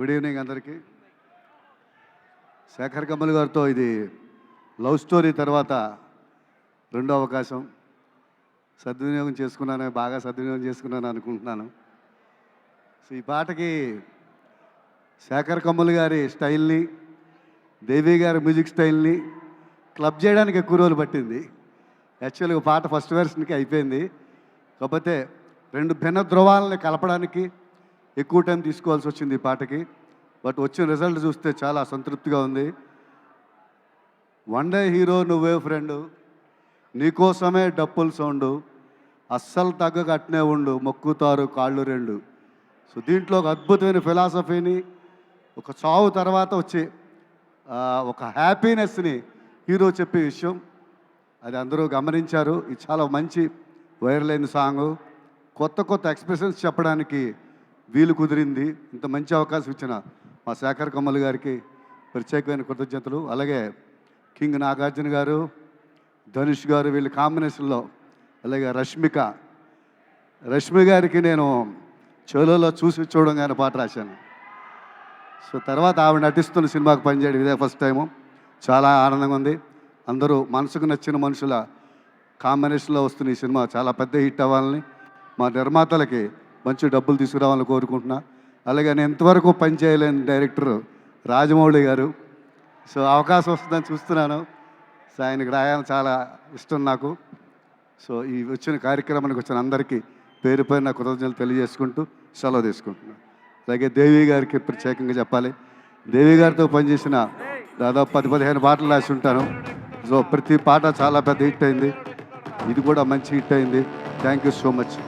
Good evening అందరికీ. శేఖర్ కమల్ గారితో ఇది లవ్ స్టోరీ తర్వాత రెండో అవకాశం. బాగా సద్వినియోగం చేసుకున్నాను అనుకుంటున్నాను. సో ఈ పాటకి శేఖర్ కమల్ గారి స్టైల్ని, దేవి గారి మ్యూజిక్ స్టైల్ని క్లబ్ చేయడానికి ఎక్కువ రోజులు పట్టింది. యాక్చువల్గా పాట ఫస్ట్ వెర్షన్కి అయిపోయింది, కాకపోతే రెండు భిన్న ధ్రువాలని కలపడానికి ఎక్కువ టైం తీసుకోవాల్సి వచ్చింది ఈ పాటకి. బట్ వచ్చిన రిజల్ట్ చూస్తే చాలా సంతృప్తిగా ఉంది. వన్ డే హీరో నువ్వే ఫ్రెండు, నీకోసమే డప్పుల్ సౌండు, అస్సలు తగ్గక అట్నే ఉండు, మొక్కుతారు కాళ్ళు రెండు. సో దీంట్లో ఒక అద్భుతమైన ఫిలాసఫీని, ఒక చావు తర్వాత వచ్చే ఒక హ్యాపీనెస్ని హీరో చెప్పే విషయం అది అందరూ గమనించారు. ఇది చాలా మంచి వైరల్ అయిన సాంగ్. కొత్త కొత్త ఎక్స్ప్రెషన్స్ చెప్పడానికి వీలు కుదిరింది. ఇంత మంచి అవకాశం ఇచ్చిన మా శేఖర్ కమల్ గారికి ప్రత్యేకమైన కృతజ్ఞతలు. అలాగే కింగ్ నాగార్జున గారు, ధనుష్ గారు, వీళ్ళ కాంబినేషన్లో, అలాగే రష్మి గారికి నేను చోలోలో చూసి చూడంగానే పాట రాశాను. సో తర్వాత ఆవిడ నటిస్తున్న సినిమాకు పనిచేయడం ఇదే ఫస్ట్ టైము. చాలా ఆనందంగా ఉంది. అందరూ మనసుకు నచ్చిన మనుషుల కాంబినేషన్లో వస్తున్న ఈ సినిమా చాలా పెద్ద హిట్ అవ్వాలని, మా నిర్మాతలకి మంచి డబ్బులు తీసుకురావాలని కోరుకుంటున్నా. అలాగే నేను ఇంతవరకు పనిచేయలేని డైరెక్టర్ రాజమౌళి గారు. సో అవకాశం వస్తుందని చూస్తున్నాను. సో ఆయనకి రాయాలని చాలా ఇష్టం నాకు. సో ఈ వచ్చిన కార్యక్రమానికి వచ్చిన అందరికీ పేరు పేరున కృతజ్ఞతలు తెలియజేసుకుంటూ సెలవు తీసుకుంటున్నాను. అలాగే దేవి గారికి ప్రత్యేకంగా చెప్పాలి. దేవి గారితో పనిచేసిన దాదాపు 10-15 పాటలు రాసి ఉంటాను. సో ప్రతి పాట చాలా పెద్ద హిట్ అయింది. ఇది కూడా మంచి హిట్ అయింది. Thank you so much.